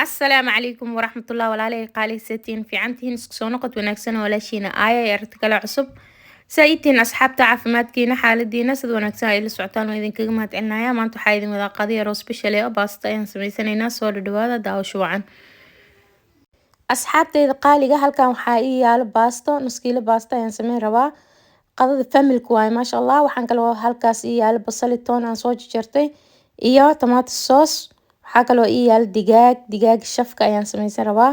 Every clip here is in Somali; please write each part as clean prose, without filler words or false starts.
Asalaamu calaykum waraxmatullahi walaalay qaalisatiin fiicantihiin isku soo noqod wanaagsan walaashiina aaya ee aragti kale cusub saayitiin asxaabta caafimaadkiina xaaladiina sida wanaagsan ay la socotaan waa idinkaga mahadcelinayaa maanta waxaa idin wadaa qadiya roos special oo baasta ayaan sameysanaynaa soo dhadhawaada daawasho wacan asxaabtayda qaaliga halkan waxaa ii yaalo baasto nus kiilo baasta ayaan sameyn rabaa qadada familka waaye maasha allah waxaan kaloo halkaas ii yaalo basali toon aan soo jarjartay iyo tomato sauce waxaa kaloo ii yaalo digaag shafka ayaan sameysan rabaa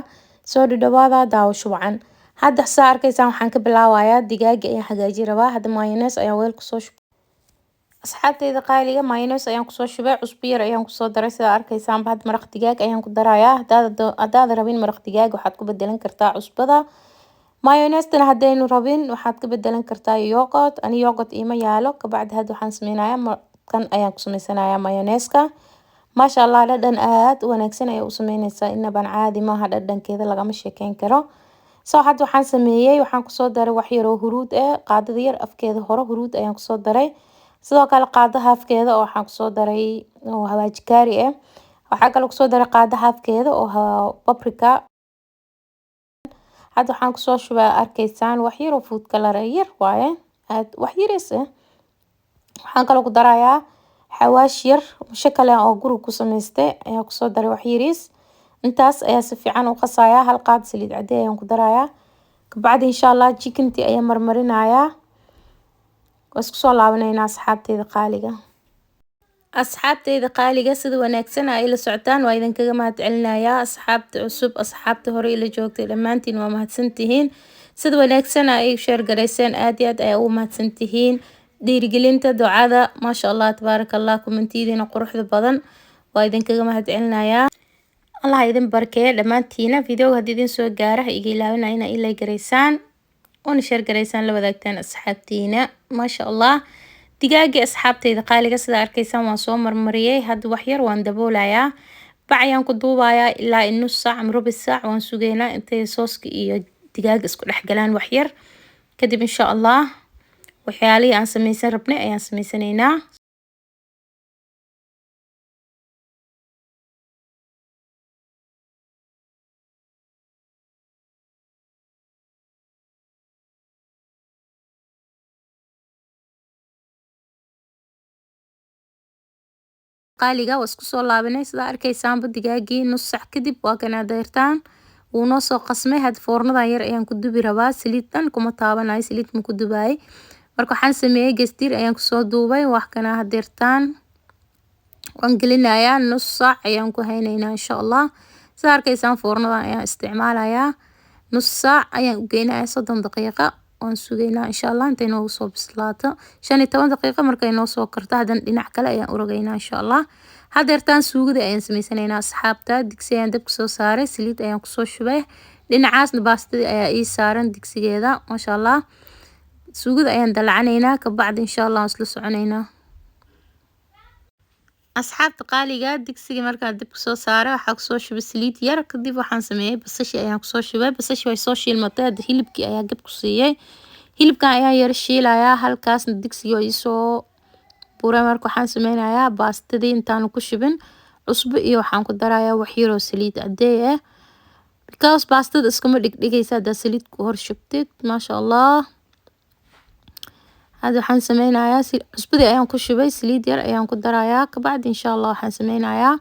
soo dhadhawaada daawasho wacan hadda saa arkaysaan waxaan ka bilaabayaa digaaga ayaan hagaajin rabaa hadda mayonnaise ayaan weel kusoo shubay asxaabtayda qaaliga mayonnaise ayaan kusoo shubay cusbo yar ayaan kusoo daray sida arkaysaan hadda maraq digaag ayaan ku darayaa haddaad rabin maraq digaag waxaad ku bedelan kartaa cusbada mayonnaise-tana haddaynu rabin waxaad ka bedelan kartaa yogurt ani yogurt iima yaalo kabacdi hadda waxaan sameynayaa kan ayaan ku sameysanayaa mayonnaise-ka maasha allah dhadhan aad u wanaagsan ayay u sameynaysaa inaban caadi maaha dhadhankeeda lagama sheekeyn karo soo hadda waxaan sameeyay waxaan kusoo daray wax yar oo huruud ah qaadada yar afkeeda hore huruud ayaan kusoo daray sidoo kale qaada haafkeeda oo waxaan kusoo daray oo hawaaji kaari ah waxaa kaloo kusoo daray qaada haafkeeda oo paprika hadda waxaan kusoo shubaa arkaysaan wax yar oo food color yar waaye aad wax yaris ah waxaan kaloo ku darayaa xawaash yar shakal oo guriga ku samaystay ayaa kusoo daray wax yaris intaas ayaa si fiican u qasayaa hal qaad saliid cadde ayaan ku darayaa kabacdi insha allah chicken-tii ayaan marmarinayaa isku soo laabanaynaa asxaabtayda qaaliga sida wanaagsan ay la socotaan waa idinkaga mahadcelinayaa asxaabta cusub asxaabta hore ila joogtay dhammaantiin waa mahadsantihiin sida wanaagsan ay share garayseen aad iyo aad ayaa ugu mahadsantihiin dhiirigelinta ducada maasha allah tabaaraka allah kumantidiina quruxda badan waa idinkaga mahadcelinayaa allah idin barkeeyo dhammaantiina videoga haddii idin soo gaara iga ilaawina inaa ilay garaysaan una share garaysaan la wadaagtaan asxaabtiina maasha allah digaagii asxaabtayda qaaliga sida arkaysaan waan soo marmariyay hadda wax yar waan daboolayaa bac ayaan ku duubayaa ilaa nus saac ama rubi saac waan sugaynaa intay sooska iyo digaaga isku dhex galaan wax yar kadib insha allah waxyaalihii aan sameysan rabnay ayaan sameysanaynaa qaaliga waa isku soo laabanay sida arkaysaanba digaagii nus sac kadib waa kana deertaan wuu noo soo qasmay had foornadan yar ayaan ku dubi rabaa saliid dhan kuma taabanayo saliid ma ku dubaay marka waxaan sameeyay gastir ayaan kusoo duubay wax kana deertaan waan gelinayaa nus sac ayaan ku haynaynaa insha allah sida arkaysaan foornadan ayaan isticmaalayaa nus sac ayaan u geynayaa 30 daqiiqo waan sugaynaa insha allah intay noogu soo bislaato 15 daqiiqo markay noo soo karto hadan dhinac kale ayaan u rogaynaa insha allah hadeertaan suugada ayaan sameysanaynaa asxaabta digsi ayaan dabka soo saaray saliid ayaan kusoo shubay dhinacaasna baastadii ayaa ii saaran digsigeeda maasha allah suugada ayaan dalacanaynaa kabacdi insha allah isla soconaynaa asxaabta qaaliga digsiga markaa dabka soo saaray waxaa kusoo shubay saliid yar kadib waxaan sameeyay basashi ayaan kusoo shubay basashi way soo shiilmatay hadda hilibkii ayaa gab ku siiyay hilibkan ayaan yar shiilayaa halkaasna digsiga ii soo buuray marka waxaan sameynayaa baastadii intaan ku shubin cusbo iyo waxaan ku darayaa wax yar oo saliid caddeey ah because baastada iskama dhigdhigaysa hadda saliid ku hor shubtid maasha allah هذا waxaan sameynayaa cusbadii ayaan ku shubay saliid yar ayaan ku darayaa kabacdi insha allah waxaan sameynayaa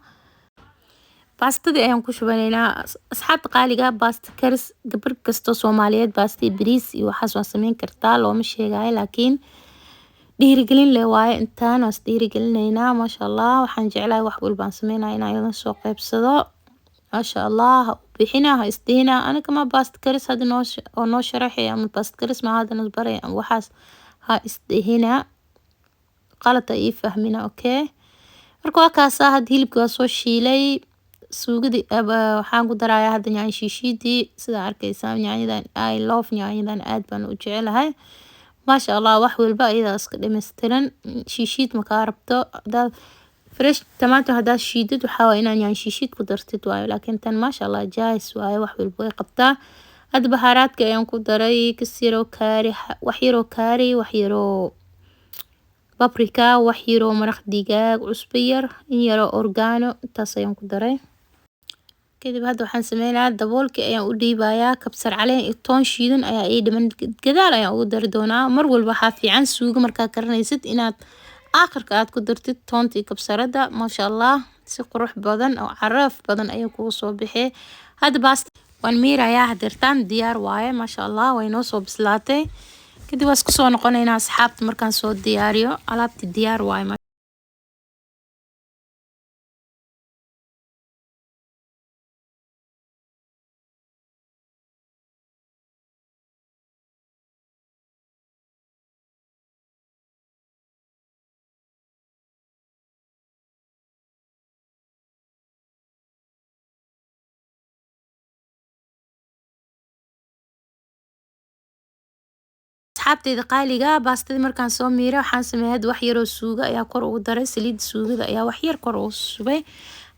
baastadii ayaan ku shubanaynaa asxaabta qaaliga baasta karis gabar kasto Soomaaliyeed baasta bariis iyo waxaas waa sameyn kartaa looma sheegayo laakiin dhiirigelin leh waaye intaan waa dhiirigelinaynaa maasha allah waxaan jeclahay wax walba aan sameynayaa inaan idin soo qaybsado maasha allah bixina isdiina aniga ma baasta karis hadda noo sharaxay ama baasta karis ma hadana baray waxaas ha isdehina qalad ay fahmina okay marka waa kaasa had hilibka waa soo shiilay suugadi waxaan ku darayaa hadda yaanyo shiishidii sida arkaysaan yaanyadan I love yaanyadan aad baan u jecelahay maasha allah wax walba iyada iska dhameystiran shiishid ma ka rabto hadaad fresh tomato hadaad shiidid waxaa waa inaan yaanyo shiishid ku dartid waayo laakiin tan maasha allah jaayis waayo wax walba way qabtaa hadda bahaaraadka ayaan ku daray kasiro kaari wax yar oo kaari wax yar oo paprika wax yar oo maraq digaag cusbo yar in yar oo organo intaas ayaan ku daray kadib hadda waxaan sameynayaa daboolkii ayaan u dhiibayaa kabsar caleen iyo toon shiidan ayaa ii dhiman gadaal ayaan ugu dari doonaa mar walba waxaa fiican suugo markaa karinaysid inaad aakhirka aad ku dartid toonta iyo kabsarada maasha allah si qurux badan oo caraf badan ayay kugu soo bixee hadda baasta waan miirayaa hadeertaan diyaar waaye maasha allah way noo soo bislaatay kadib waan isku soo noqonaynaa asxaabta markaan soo diyaariyo alaabtii diyaar waaye asxaabteyda qaaliga baastadii markaan soo miiray waxaan sameeyay had wax yar oo suugo ayaa kor ugu daray saliid suugada ayaa wax yar kor ugu shubay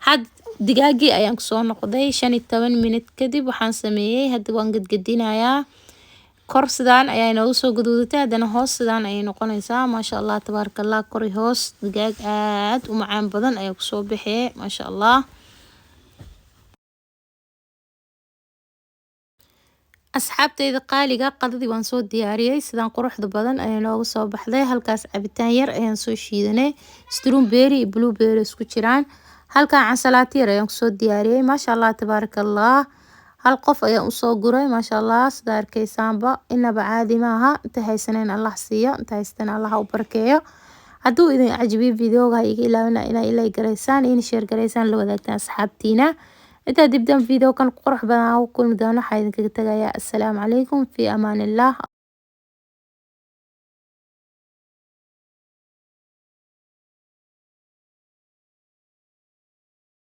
had digaagii ayaan ku soo noqday 15 minut kadib waxaan sameeyay hadda waan gadgadinayaa kor sidaan ayaa inoo soo gaduudatay hadana hoos sidaan ayay noqonaysaa maasha allah tabarakallah kor iyo hoos digaag aad u macaan badan ayaa ku soo baxay maasha allah asxaabteyda qaaliga qadadii waan soo diyaariyay sidaan quruxda badan ayaa nooga soo baxday halkaas cabitaan yar ayaan soo shiidanay strawberry iyo blueberry isku jiraan halkaan cansalaato yar ayaan kusoo diyaariyay maasha allah tabarakallah hal qof ayaan usoo guray maasha allah sida arkaysaanba inaba caadi maaha inta haysaneen allah siiyo inta haystaan allah u barakeeyo hadduu idin cajibiyo videoga iga ilaawina inaa ilay garaysaan in share garaysaan la wadaagtaan asxaabtiina inta dibdan video kan qurux badan ku kulmi doono waxaan idinkaga tagayaa assalaamu calaykum fi amaan illah